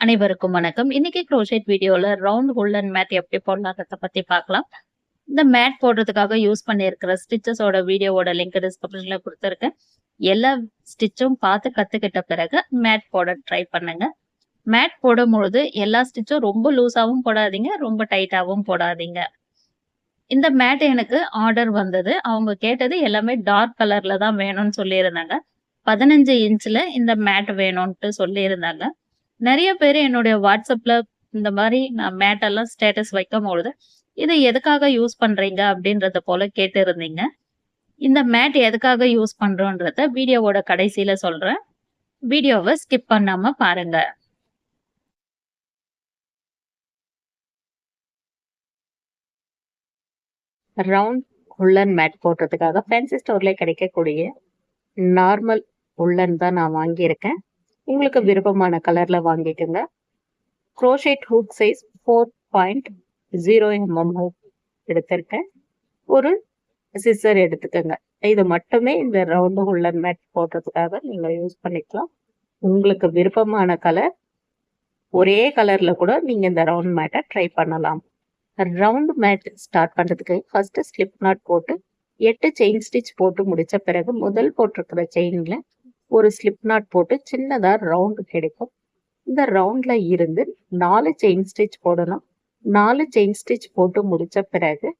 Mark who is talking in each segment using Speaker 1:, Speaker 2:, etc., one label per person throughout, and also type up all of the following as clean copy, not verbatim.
Speaker 1: அனைவருக்கும் வணக்கம். இன்னைக்கு க்ரோஷெட் வீடியோல ரவுண்ட் உல்லன் மேட் எப்படி போடலாம்ன்றத பத்தி பார்க்கலாம். இந்த மேட் போடுறதுக்காக யூஸ் பண்ணியிருக்கிற ஸ்டிச்சஸோட வீடியோவோட லிங்க் டிஸ்கிரிப்ஷன்ல குடுத்திருக்கேன். எல்லா ஸ்டிச்சும் பார்த்து கத்துக்கிட்ட பிறகு மேட் போட ட்ரை பண்ணுங்க. மேட் போடும்பொழுது எல்லா ஸ்டிச்சும் ரொம்ப லூஸாவும் போடாதீங்க, ரொம்ப டைட்டாவும் போடாதீங்க. இந்த மேட் எனக்கு ஆர்டர் வந்தது. அவங்க கேட்டது எல்லாமே டார்க் கலர்ல தான் வேணும்னு சொல்லியிருந்தாங்க. 15 இன்ச்ல இந்த மேட் வேணும்ன்ட்டு சொல்லியிருந்தாங்க. நெறைய பேரு என்னுடைய WhatsAppல இந்த மாரி நான் மேட் எல்லாம் ஸ்டேட்டஸ் வைக்கும்பொழுது, "இத எதுக்காக யூஸ் பண்றீங்க?" அப்படின்றத போல கேட்டிருந்தீங்க. இந்த மேட் எதுக்காக யூஸ் பண்றோன்றத வீடியோவோட கடைசியில சொல்றேன். வீடியோவ ஸ்கிப் பண்ணாம பாருங்க. ரவுண்ட் உல்லன் மேட் போடுறதுக்காக ஃபேன்சி ஸ்டோர்ல கிடைக்கக்கூடிய நார்மல் உல்லன் தான் நான் வாங்கியிருக்கேன். உங்களுக்கு விருப்பமான கலர்ல வாங்கிக்கோங்க. Crochet hook size 4.0 mm hook எடுத்திருக்கேன். ஒரு சிசர் எடுத்துக்கோங்க. இது மட்டுமே இந்த ரவுண்ட் உல்லன் மேட் போடுறதுக்காக நீங்க யூஸ் பண்ணிக்கலாம். உங்களுக்கு விருப்பமான கலர் ஒரே கலர்ல கூட நீங்க இந்த ரவுண்ட் மேட்டை ட்ரை பண்ணலாம். ரவுண்ட் மேட் ஸ்டார்ட் பண்றதுக்கு ஃபர்ஸ்ட் ஸ்லிப் நாட் போட்டு 8 செயின் ஸ்டிச் போட்டு முடிச்ச பிறகு முதல் போட்டிருக்கிற செயின்ல ஒரு ஸ்லிப் நாட் போட்டு சின்னதா ரவுண்ட் கிடைக்கும். இந்த ரவுண்ட்ல இருந்து 4 செயின் ஸ்டிச் போடணும். 4 செயின் ஸ்டிச் போட்டு முடிச்ச பிறகு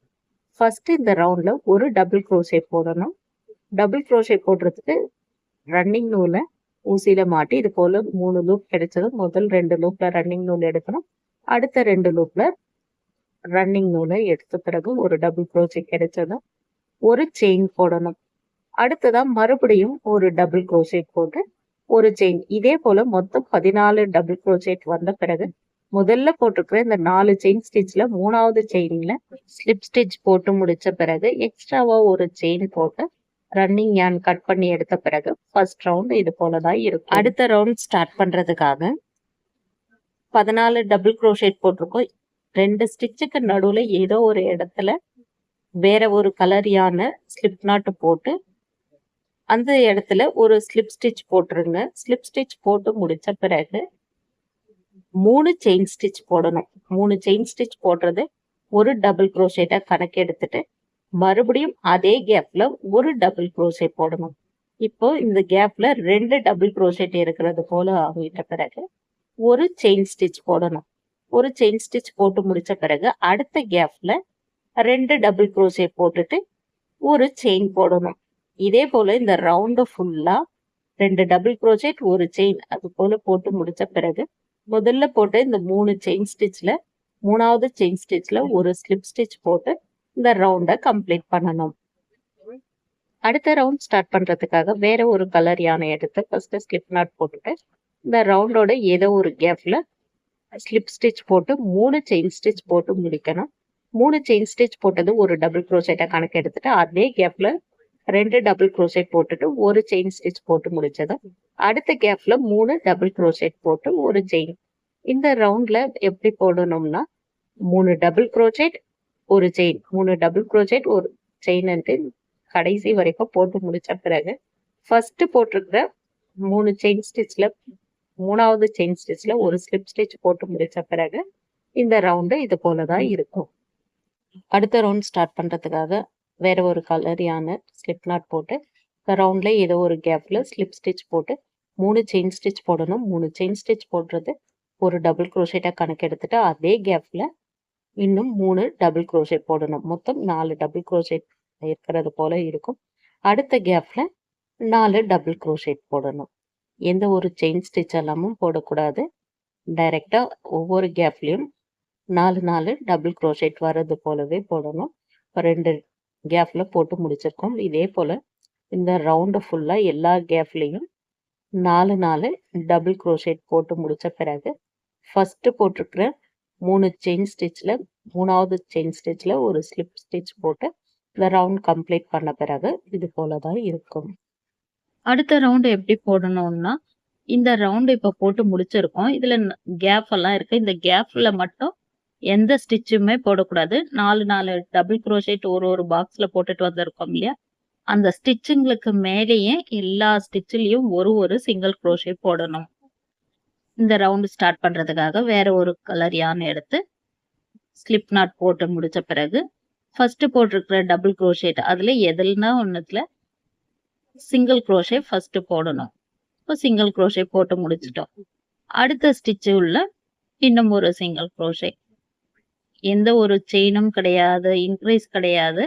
Speaker 1: ஃபர்ஸ்ட் இந்த ரவுண்ட்ல ஒரு டபுள் க்ரோஷே போடணும். டபுள் க்ரோஷே போடுறதுக்கு ரன்னிங் நூலை ஊசியில மாட்டி இது போல 3 லூப் கிடைச்சது. முதல் 2 லூப்ல ரன்னிங் நூல் எடுக்கணும். அடுத்த 2 லூப்ல ரன்னிங் நூலை எடுத்த பிறகு ஒரு டபுள் க்ரோஷே கிடைச்சது. ஒரு செயின் போடணும். அடுத்ததா மறுபடியும் ஒரு டபுள் க்ரோஷே போட்டு ஒரு செயின். இதே போல மொத்தம் 14 டபுள் க்ரோஷேட் வந்த பிறகு முதல்ல போட்டிருக்கிற இந்த 4 செயின் ஸ்டிச்ல 3வது செயின்ல ஸ்லிப் ஸ்டிச் போட்டு முடிச்ச பிறகு எக்ஸ்ட்ராவா ஒரு செயின் போட்டு ரன்னிங் யான் கட் பண்ணி எடுத்த பிறகு ஃபர்ஸ்ட் ரவுண்ட் இது போலதான் இருக்கும். அடுத்த ரவுண்ட் ஸ்டார்ட் பண்றதுக்காக 14 டபுள் க்ரோஷேட் போட்டிருக்கோம். 2 ஸ்டிச்சுக்கு நடுவுல ஏதோ ஒரு இடத்துல வேற ஒரு கலரியான ஸ்லிப் நாட் போட்டு அந்த இடத்துல ஒரு ஸ்லிப் ஸ்டிச் போட்டுருங்க. ஸ்லிப் ஸ்டிச் போட்டு முடிச்ச பிறகு 3 செயின் ஸ்டிச் போடணும். 3 செயின் ஸ்டிச் போடுறது ஒரு டபுள் க்ரோஷேட்டா கணக்கு எடுத்துட்டு மறுபடியும் அதே கேப்ல ஒரு டபுள் க்ரோஷே போடணும். இப்போ இந்த கேப்ல 2 டபுள் க்ரோஷேட் இருக்கிறது போல ஆகிட்ட பிறகு ஒரு செயின் ஸ்டிச் போடணும். ஒரு செயின் ஸ்டிச் போட்டு முடிச்ச பிறகு அடுத்த கேப்ல 2 டபுள் க்ரோஷே போட்டுட்டு ஒரு செயின் போடணும். இதே போல இந்த ரவுண்டு ஃபுல்லா 2 டபுள் க்ரோஷேட் ஒரு செயின் அது போல போட்டு முடிச்ச பிறகு முதல்ல போட்டு இந்த 3 செயின் ஸ்டிச்ல 3வது செயின் ஸ்டிச்ல ஒரு ஸ்லிப் ஸ்டிச் போட்டு இந்த ரவுண்டை கம்ப்ளீட் பண்ணணும். அடுத்த ரவுண்ட் ஸ்டார்ட் பண்றதுக்காக வேற ஒரு கலர் யானை எடுத்து ஃபர்ஸ்ட் ஸ்லிப் நாட் போட்டுட்டு இந்த ரவுண்டோட ஏதோ ஒரு கேப்ல ஸ்லிப் ஸ்டிச் போட்டு 3 செயின் ஸ்டிச் போட்டு முடிக்கணும். 3 செயின் ஸ்டிச் போட்டது ஒரு டபுள் க்ரோஷேட்டா கணக்கு எடுத்துட்டு அதே கேப்ல 2 டபுள் க்ரோஷேட் போட்டுட்டு ஒரு செயின் ஸ்டிச் போட்டு முடிச்சது. அடுத்த கேப்ல 3 டபுள் க்ரோஷேட் போட்டு ஒரு செயின். இந்த ரவுண்ட்ல எப்படி போடணும்னா 3 டபுள் க்ரோஷேட் ஒரு செயின், 3 டபுள் க்ரோஷேட் ஒரு செயின் கடைசி வரைக்கும் போட்டு முடிச்ச பிறகு ஃபர்ஸ்ட் போட்டிருக்கிற 3 செயின் ஸ்டிச்ல 3வது செயின் ஸ்டிச்ல ஒரு ஸ்லிப் ஸ்டிச் போட்டு முடிச்ச பிறகு இந்த ரவுண்டு இது போலதான் இருக்கும். அடுத்த ரவுண்ட் ஸ்டார்ட் பண்றதுக்காக வேற ஒரு கலரியான ஸ்லிப் நாட் போட்டு ரவுண்ட்ல ஏதோ ஒரு கேப்ல ஸ்லிப் ஸ்டிச் போட்டு 3 செயின் ஸ்டிச் போடணும். 3 செயின் ஸ்டிச் போடுறது ஒரு டபுள் க்ரோஷேட்டா கணக்கு எடுத்துட்டு அதே கேப்ல இன்னும் 3 டபுள் க்ரோஷேட் போடணும். மொத்தம் 4 டபுள் க்ரோஷேட் இருக்கிறது போல இருக்கும். அடுத்த கேப்ல 4 டபுள் க்ரோஷேட் போடணும். எந்த ஒரு செயின் ஸ்டிச் எல்லாமும் போடக்கூடாது. டைரக்டா ஒவ்வொரு கேப்லயும் 4 டபுள் க்ரோஷேட் வர்றது போலவே போடணும். 2 கேப்ல போட்டு முடிச்சிருக்கோம். இதே போல இந்த ரவுண்டு ஃபுல்லா எல்லா கேப்லயும் 4 டபுள் க்ரோஷேட் போட்டு முடிச்ச பிறகு ஃபர்ஸ்ட் போட்டிருக்கிற 3 செயின் ஸ்டிச்ல 3வது செயின் ஸ்டிச்ல ஒரு ஸ்லிப் ஸ்டிச் போட்டு இந்த ரவுண்ட் கம்ப்ளீட் பண்ண பிறகு இது போலதான் இருக்கும். அடுத்த ரவுண்ட் எப்படி போடணும்னா இந்த ரவுண்ட் இப்ப போட்டு முடிச்சிருக்கோம். இதுல கேப் எல்லாம் இருக்கு. இந்த கேப்ல மட்டும் எந்த ஸ்டிச்சுமே போடக்கூடாது. 4 டபுள் க்ரோஷேட் ஒரு பாக்ஸ்ல போட்டுட்டு வந்திருக்கோம் இல்லையா, அந்த ஸ்டிச்சுங்களுக்கு மேலேயே எல்லா ஸ்டிச்சிலையும் ஒரு சிங்கிள் க்ரோஷே போடணும். இந்த ரவுண்ட் ஸ்டார்ட் பண்றதுக்காக வேற ஒரு கலர் யான் எடுத்து ஸ்லிப் நாட் போட்டு முடிச்ச பிறகு ஃபர்ஸ்ட் போட்டிருக்கிற டபுள் குரோஷேட் அதுல எதுலனா ஒண்ணுத்துல சிங்கிள் குரோஷே ஃபர்ஸ்ட் போடணும். இப்போ சிங்கிள் குரோஷே போட்டு முடிச்சிட்டோம். அடுத்த ஸ்டிச் உள்ள இன்னும் ஒரு சிங்கிள் குரோஷே. எந்த ஒரு செயினும் கிடையாது, இன்க்ரீஸ் கிடையாது.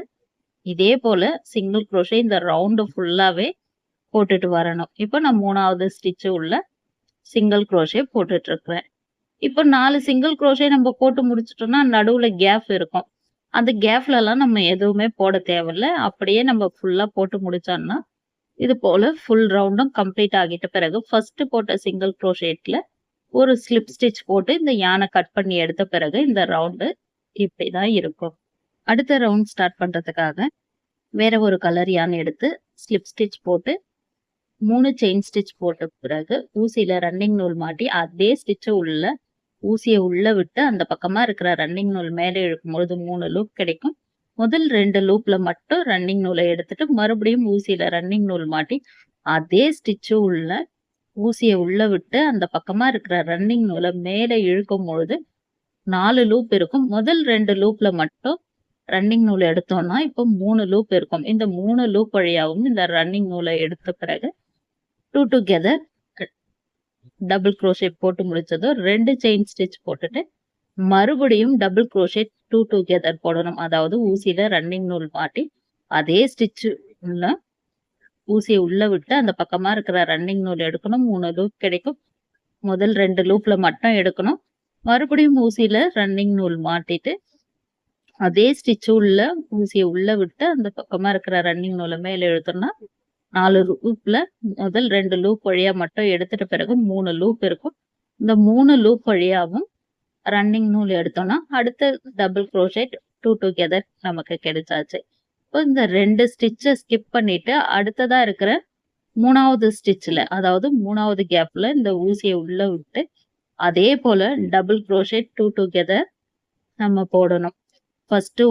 Speaker 1: இதே போல சிங்கிள் குரோஷே இந்த ரவுண்டு ஃபுல்லாவே போட்டுட்டு வரணும். இப்போ நான் 3வது ஸ்டிச் உள்ள சிங்கிள் குரோஷே போட்டுட்டு இருக்கிறேன். இப்போ 4 சிங்கிள் குரோஷே நம்ம போட்டு முடிச்சிட்டோம்னா நடுவுல கேப் இருக்கும். அந்த கேப்ல எல்லாம் நம்ம எதுவுமே போட தேவையில்ல. அப்படியே நம்ம ஃபுல்லா போட்டு முடிச்சோம்னா இது போல ஃபுல் ரவுண்டும் கம்ப்ளீட் ஆகிட்ட பிறகு ஃபர்ஸ்ட் போட்ட சிங்கிள் குரோஷேட்ல ஒரு ஸ்லிப் ஸ்டிச் போட்டு இந்த யானை கட் பண்ணி எடுத்த பிறகு இந்த ரவுண்டு இப்படிதான் இருக்கும். அடுத்த ரவுண்ட் ஸ்டார்ட் பண்றதுக்காக வேற ஒரு கலர் யான் எடுத்து ஸ்லிப் ஸ்டிச் போட்டு 3 செயின் ஸ்டிச் போட்ட பிறகு ஊசியில ரன்னிங் நூல் மாட்டி அதே ஸ்டிச் உள்ள ஊசியை உள்ள விட்டு அந்த பக்கமா இருக்கிற ரன்னிங் நூல் மேலே இழுக்கும் பொழுது 3 லூப் கிடைக்கும். முதல் 2 லூப்ல மட்டும் ரன்னிங் நூலை எடுத்துட்டு மறுபடியும் ஊசியில ரன்னிங் நூல் மாட்டி அதே ஸ்டிச் உள்ள ஊசியை உள்ள விட்டு அந்த பக்கமா இருக்கிற ரன்னிங் நூலை மேலே இழுக்கும் பொழுது 4 லூப் இருக்கும். முதல் 2 லூப்ல மட்டும் ரன்னிங் நூலை எடுத்தோம்னா இப்போ 3 லூப் இருக்கும். இந்த 3 லூப் வழியாகவும் இந்த ரன்னிங் நூலை எடுத்த பிறகு 2 டுகெதர் டபுள் குரோஷே போட்டு முடிச்சதும் 2 செயின் ஸ்டிச் போட்டுட்டு மறுபடியும் டபுள் குரோஷே 2 டுகெதர் போடணும். அதாவது ஊசியில ரன்னிங் நூல் மாட்டி அதே ஸ்டிச் உள்ள ஊசியை உள்ள விட்டு அந்த பக்கமா இருக்கிற ரன்னிங் நூல் எடுக்கணும். 3 லூப் கிடைக்கும். முதல் 2 லூப்ல மட்டும் எடுக்கணும். மறுபடியும் ஊசியில ரன்னிங் நூல் மாட்டிட்டு அதே ஸ்டிச் உள்ள ஊசியை உள்ள விட்டு அந்த பக்கமா இருக்கிற ரன்னிங் நூலை மேல இழுத்தோம்னா 4 லூப்ல முதல் 2 லூப் வழியா மட்டும் எடுத்துட்ட பிறகு 3 லூப் இருக்கும். இந்த 3 லூப் வழியாவும் ரன்னிங் நூல் எடுத்தோம்னா அடுத்த டபுள் குரோஷேட் 2 டுகெதர் நமக்கு கிடைச்சாச்சு. இப்போ இந்த 2 ஸ்டிச்சை ஸ்கிப் பண்ணிட்டு அடுத்ததா இருக்கிற 3வது ஸ்டிச்ல அதாவது 3வது கேப்ல இந்த ஊசியை உள்ள விட்டு அதே போல டபுள் குரோஷேட் 2 டுகெதர் நம்ம போடணும். ஃபர்ஸ்ட்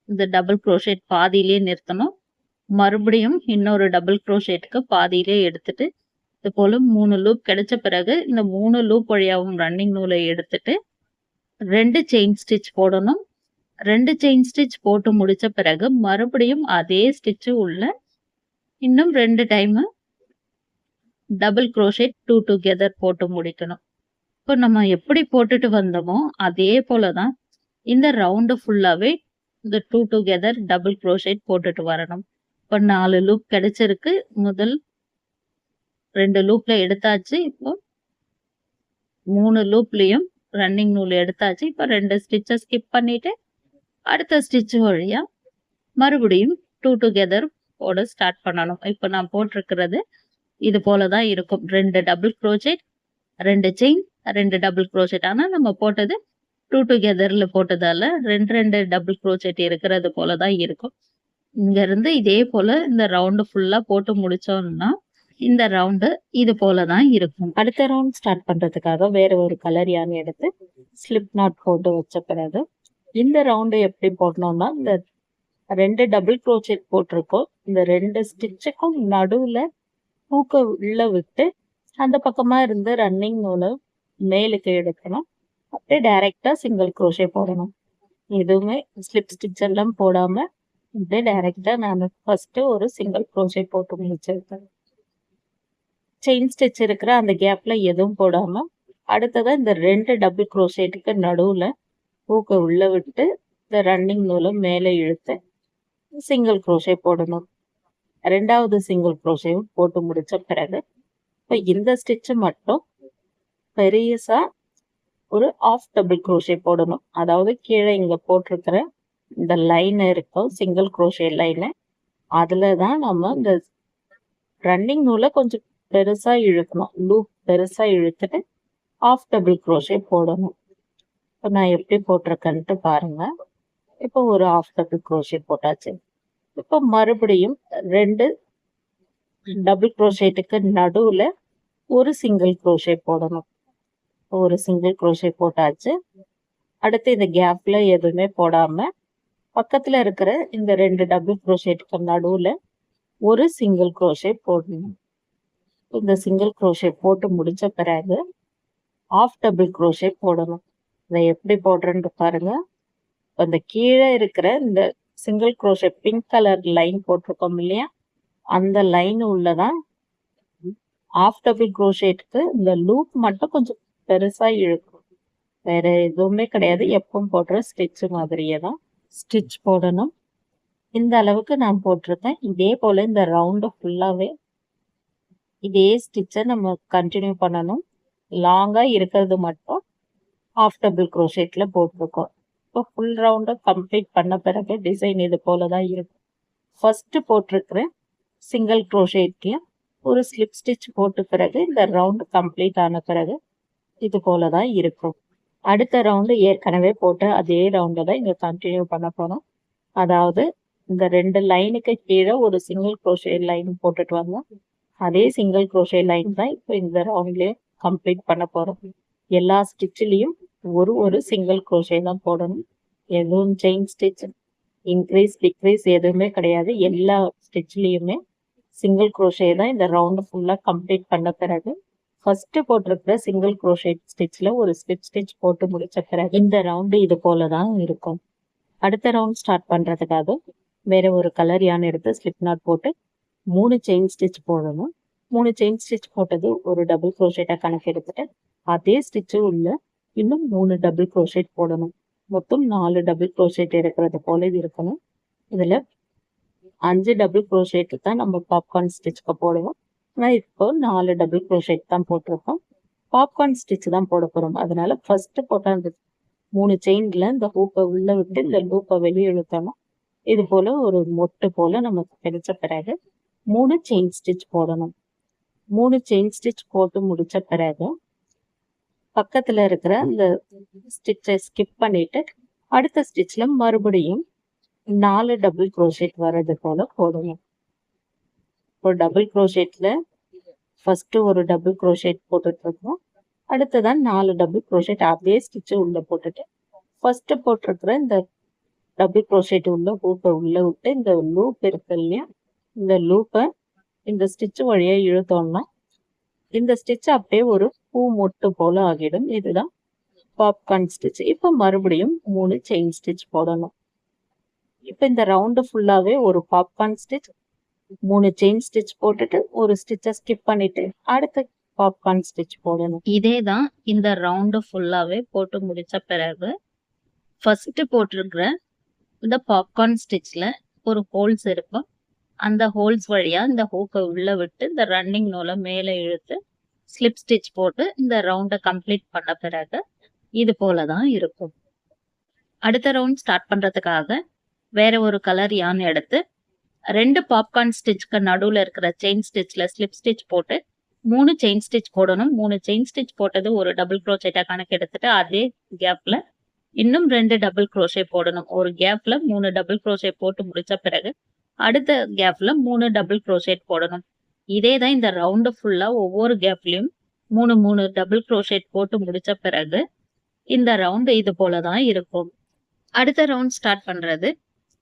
Speaker 1: இந்த டபுள் குரோஷேட் பாதியிலே நிறுத்தணும். மறுபடியும் இன்னொரு டபுள் குரோஷேட்டுக்கு பாதியிலே எடுத்துட்டு இது போல 3 லூப் கிடைச்ச பிறகு இந்த 3 லூப் வழியாவும் ரன்னிங் நூலை எடுத்துட்டு 2 செயின் ஸ்டிச் போடணும். 2 செயின் ஸ்டிச் போட்டு முடிச்ச பிறகு மறுபடியும் அதே ஸ்டிச் உள்ள இன்னும் 2 டைம் டபுள் குரோஷேட் 2 டுகெதர் போட்டு முடிக்கணும். இப்போ நம்ம எப்படி போட்டுட்டு வந்தோமோ அதே போலதான் இந்த ரவுண்டு ஃபுல்லாவே இந்த 2 டுகெதர் டபுள் குரோஷேட் போட்டுட்டு வரணும். இப்போ 4 லூப் கிடைச்சிருக்கு. முதல் 2 லூப்ல எடுத்தாச்சு. இப்போ 3 லூப்லயும் ரன்னிங் நூல் எடுத்தாச்சு. இப்போ 2 ஸ்டிச்சை ஸ்கிப் பண்ணிட்டு அடுத்த ஸ்டிச் வழியா மறுபடியும் 2 டுகெதர் போட ஸ்டார்ட் பண்ணணும். இப்போ நான் போட்டிருக்கிறது இது போலதான் இருக்கும். 2 double crochet 2 chain 2 double crochet. ஆனா நம்ம போட்டது 2 டுகெதர்ல போட்டதால 2 டபுள் குரோஷேட் இருக்கிறது போலதான் இருக்கும். இங்க இருந்து இதே போல இந்த ரவுண்டு ஃபுல்லா போட்டு முடிச்சோம்னா இந்த ரவுண்டு இது போலதான் இருக்கும். அடுத்த ரவுண்ட் ஸ்டார்ட் பண்றதுக்காக வேற ஒரு கலர் யான் எடுத்து ஸ்லிப் நாட் போட்டு வச்ச பிறகு இந்த ரவுண்டு எப்படி போடணும்னா இந்த 2 டபுள் குரோஷேட் போட்டிருக்கோம். இந்த 2 ஸ்டிச்சுக்கும் நடுவுல ஹூக்க உள்ள விட்டு அந்த பக்கமா இருந்து ரன்னிங் நூலை மேலுக்கு எடுக்கணும். அப்படியே டைரக்டா சிங்கிள் குரோஷே போடணும். எதுவுமே ஸ்லிப் ஸ்டிச் எல்லாம் போடாம அப்படியே டைரக்டா நான் ஃபர்ஸ்ட் ஒரு சிங்கிள் குரோஷே போட்டு முடிச்சிருக்கேன். செயின் ஸ்டிச் இருக்கிற அந்த கேப்ல எதுவும் போடாம அடுத்ததா இந்த 2 டபுள் குரோஷேட்டுக்கு நடுவுல ஹூக்க உள்ள விட்டு இந்த ரன்னிங் நூலை மேலே இழுத்து சிங்கிள் குரோஷே போடணும். 2வது சிங்கிள் குரோஷேவும் போட்டு முடிச்ச பிறகு இப்போ இந்த ஸ்டிச் மட்டும் பெரியசா ஒரு ஆஃப் டபுள் குரோஷே போடணும். அதாவது கீழே இங்க போட்டிருக்கிற இந்த லைன் இருக்கும் சிங்கிள் குரோஷே லைன், அதுலதான் நம்ம இந்த ரன்னிங் நூலை கொஞ்சம் பெருசா இழுக்கணும். லூப் பெருசா இழுத்துட்டு ஆஃப் டபுள் குரோஷே போடணும். இப்போ நான் எப்படி போட்டிருக்கேன்ட்டு பாருங்க. இப்போ ஒரு ஆஃப் டபுள் குரோஷே போட்டாச்சு. இப்போ மறுபடியும் 2 டபுள் குரோஷேட்டுக்கு நடுவுல ஒரு சிங்கிள் குரோஷே போடணும். ஒரு சிங்கிள் குரோஷே போட்டாச்சு. அடுத்து இந்த கேப்ல எதுவுமே போடாம பக்கத்துல இருக்கிற இந்த 2 டபுள் குரோஷேட்டுக்கு நடுவுல ஒரு சிங்கிள் குரோஷே போடணும். இந்த சிங்கிள் crochet போட்டு முடிச்ச பிறகு ஆஃப் டபுள் crochet போடணும். இதை எப்படி போடுறேன்னு பாருங்க. அந்த கீழே இருக்கிற இந்த single crochet pink colour line போட்டிருக்கோம் இல்லையா, அந்த லைன் உள்ளதான் ஆஃப் டபுள் crochetக்கு இந்த லூப் மட்டும் கொஞ்சம் பெருசா இழுக்கும். வேற எதுவுமே கிடையாது. எப்பவும் போடுற ஸ்டிச் மாதிரியே தான் ஸ்டிச் போடணும். இந்த அளவுக்கு நான் போட்டிருக்கேன். இதே போல இந்த ரவுண்டு ஃபுல்லாவே இதே ஸ்டிச்சை நம்ம கண்டினியூ பண்ணணும். லாங்கா இருக்கிறது மட்டும் ஆஃப் டபுள் crochetல போட்டிருக்கோம். இப்போ ஃபுல் ரவுண்டை கம்ப்ளீட் பண்ண பிறகு டிசைன் இது போல தான் இருக்கும். ஃபர்ஸ்ட் போட்டிருக்கிறேன் சிங்கிள் crochetல ஒரு ஸ்லிப் ஸ்டிச் போட்ட பிறகு இந்த ரவுண்ட் கம்ப்ளீட் ஆன பிறகு இது போல தான் இருக்கும். அடுத்த ரவுண்டு ஏற்கனவே போட்ட அதே ரவுண்டை தான் இங்க கண்டினியூ பண்ண போறோம். அதாவது இந்த 2 லைனுக்கு கீழே ஒரு சிங்கிள் crochet லைன் போட்டுட்டு வந்தோம். அதே சிங்கிள் crochet லைன் தான் இப்போ இந்த ரவுண்ட்லயே கம்ப்ளீட் பண்ண போறோம். எல்லா ஸ்டிச்லயும் ஒரு சிங்கிள் crochet தான் போடணும். எதுவும் செயின் ஸ்டிச் இன்க்ரீஸ் டிக்ரீஸ் எதுவுமே கிடையாது. எல்லா ஸ்டிச்லயுமே சிங்கிள் crochet தான் இந்த ரவுண்ட் ஃபுல்லா கம்ப்ளீட் பண்ண பிறகு ஃபர்ஸ்ட் போட்டிருக்கிற சிங்கிள் crochet ஸ்டிச்ல ஒரு ஸ்லிப் ஸ்டிச் போட்டு முடிச்ச பிறகு இந்த ரவுண்டு இது போல தான் இருக்கும். அடுத்த ரவுண்ட் ஸ்டார்ட் பண்றதுக்காக வேற ஒரு கலர் யான் எடுத்து ஸ்லிப் நாட் போட்டு 3 செயின் ஸ்டிச் போடணும். 3 செயின் ஸ்டிச் போட்டது ஒரு டபுள் crochet கணக்கு எடுத்துட்டு அதே ஸ்டிச்சு உள்ள இன்னும் 3 டபுள் crochet போடணும். மொத்தம் 4 டபுள் crochet இருக்கிறது போல இது இருக்கணும். இதுல 5 டபுள் crochet தான் நம்ம பாப்கார்ன் ஸ்டிச்சுக்கு போடுவோம். ஆனால் இப்போ 4 டபுள் crochet தான் போட்டிருக்கோம். பாப்கார்ன் ஸ்டிச் தான் போட போறோம். அதனால ஃபர்ஸ்ட் போட்ட அந்த 3 செயின்ல இந்த ஹூப்பை உள்ள விட்டு இந்த லூப்பை வெளியே இழுத்தணும். இது போல ஒரு மொட்டு போல நமக்கு கிடைச்ச பிறகு 3 செயின் ஸ்டிச் போடணும். 3 செயின் ஸ்டிச் போட்டு முடிச்ச பிறகு பக்கத்துல இருக்கிற அந்த ஸ்டிச்சை ஸ்கிப் பண்ணிட்டு அடுத்த ஸ்டிச்ல மறுபடியும் 4 டபுள் crochet வர்றது போல போடணும். இப்போ டபுள் crochetல ஃபர்ஸ்ட் ஒரு டபுள் crochet போட்டுட்டு இருக்கோம். அடுத்ததான் 4 டபுள் crochet அதே ஸ்டிச் உள்ள போட்டுட்டு ஃபர்ஸ்ட் போட்டிருக்கிற இந்த டபுள் crochet உள்ள ஹூப்பை உள்ள விட்டு இந்த லூப் இருக்கு இல்லையா, இந்த லூப்பை இந்த ஸ்டிச் வழியா இழுத்தோம்னா இந்த ஸ்டிச் அப்படியே ஒரு பூ மொட்டு போல ஆகிடும். இதுதான் பாப்கார்ன் ஸ்டிச். இப்போ மறுபடியும் 3 செயின் ஸ்டிச் போடணும். இப்போ இந்த ரவுண்டு ஃபுல்லாவே ஒரு பாப்கார்ன் ஸ்டிச் 3 செயின் ஸ்டிச் போட்டுட்டு ஒரு ஸ்டிச்சை ஸ்கிப் பண்ணிட்டு அடுத்த பாப்கார்ன் ஸ்டிச் போடணும். இதே தான் இந்த ரவுண்டு ஃபுல்லாவே போட்டு முடிச்ச பிறகு ஃபர்ஸ்ட் போட்டிருக்கிற இந்த பாப்கார்ன் ஸ்டிச்ல ஒரு ஹோல்ஸ் இருக்கும். அந்த ஹோல்ஸ் வழியா இந்த ஹூக்கை உள்ள விட்டு இந்த ரன்னிங் நூலை மேலே இழுத்து ஸ்லிப் ஸ்டிச் போட்டு இந்த ரவுண்டை கம்ப்ளீட் பண்ண பிறகு இது போல தான் இருக்கும். அடுத்த ரவுண்ட் ஸ்டார்ட் பண்றதுக்காக வேற ஒரு கலர் யான் எடுத்து 2 பாப்கார்ன் ஸ்டிச்க்கு நடுவுல இருக்கிற செயின் ஸ்டிச்ல ஸ்லிப் ஸ்டிச் போட்டு 3 செயின் ஸ்டிச் போடணும். 3 செயின் ஸ்டிச் போட்டது ஒரு டபுள் crochet கணக்கு எடுத்துட்டு அதே கேப்ல இன்னும் 2 டபுள் crochet போடணும். ஒரு கேப்ல 3 டபுள் crochet போட்டு முடிச்ச பிறகு அடுத்த கேப்ல 3 டபுள் crochet போடணும். இதே தான் இந்த ரவுண்டு ஃபுல்லா ஒவ்வொரு கேப்லயும் 3 டபுள் crochet போட்டு முடிச்ச பிறகு இந்த ரவுண்டு இது போல தான் இருக்கும். அடுத்த ரவுண்ட் ஸ்டார்ட் பண்றது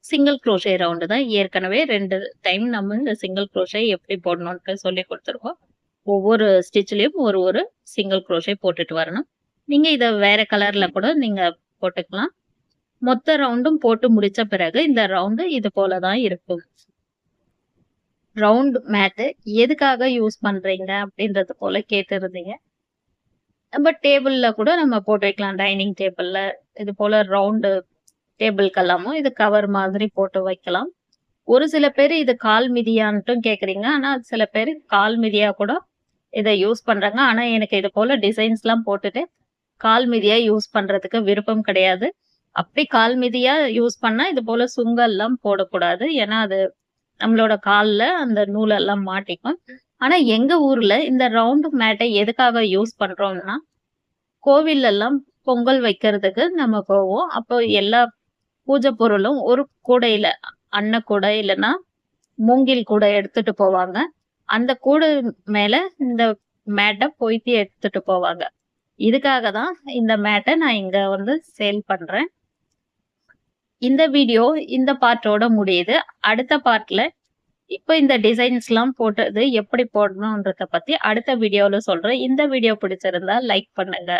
Speaker 1: சிங்கிள் crochet ரவுண்டு தான். ஏற்கனவே 2 டைம் நம்ம இந்த சிங்கிள் crochet எப்படி போடணும்னு சொல்லி கொடுத்துருக்கோம். ஒவ்வொரு ஸ்டிச்லயும் ஒரு சிங்கிள் crochet போட்டுட்டு வரணும். நீங்க இதை வேற கலர்ல கூட நீங்க போட்டுக்கலாம். மொத்த ரவுண்டும் போட்டு முடிச்ச பிறகு இந்த ரவுண்டு இது போல தான் இருக்கும். ரவுண்ட் மேட்டு எதுக்காக யூஸ் பண்றீங்க அப்படின்றது போல கேட்டிருந்தீங்க. நம்ம டேபிள்ல கூட நம்ம போட்டு வைக்கலாம். டைனிங் டேபிள்ல இது போல ரவுண்டு டேபிள்கெல்லாமும் இது கவர் மாதிரி போட்டு வைக்கலாம். ஒரு சில பேர் இது கால் மிதியான்ட்டும் கேக்குறீங்க. ஆனா சில பேர் கால் மிதியா கூட இதை யூஸ் பண்றாங்க. ஆனா எனக்கு இது போல டிசைன்ஸ் எல்லாம் போட்டுட்டு கால் மிதியா யூஸ் பண்றதுக்கு விருப்பம் கிடையாது. அப்படி கால் மிதியா யூஸ் பண்ணா இது போல சுங்கெல்லாம் போடக்கூடாது. ஏன்னா அது நம்மளோட கால்ல அந்த நூலெல்லாம் மாட்டிக்கும். ஆனா எங்க ஊர்ல இந்த ரவுண்டு மேட்டை எதுக்காக யூஸ் பண்றோம்னா, கோவில் எல்லாம் பொங்கல் வைக்கிறதுக்கு நம்ம போவோம். அப்போ எல்லா பூஜை பொருளும் ஒரு கூடையில அன்ன கூடை இல்லைன்னா மூங்கில் கூடை எடுத்துட்டு போவாங்க. அந்த கூடை மேல இந்த மேட்டை பொய்த்தி எடுத்துட்டு போவாங்க. இதுக்காக தான் இந்த மேட்டை நான் இங்க சேல் பண்றேன். இந்த வீடியோ இந்த பார்ட்டோட முடியுது. அடுத்த பார்ட்ல இப்போ இந்த டிசைன்ஸ்லாம் போட்டது எப்படி போடணுன்றத பத்தி அடுத்த வீடியோல சொல்றேன். இந்த வீடியோ பிடிச்சிருந்தா லைக் பண்ணுங்க.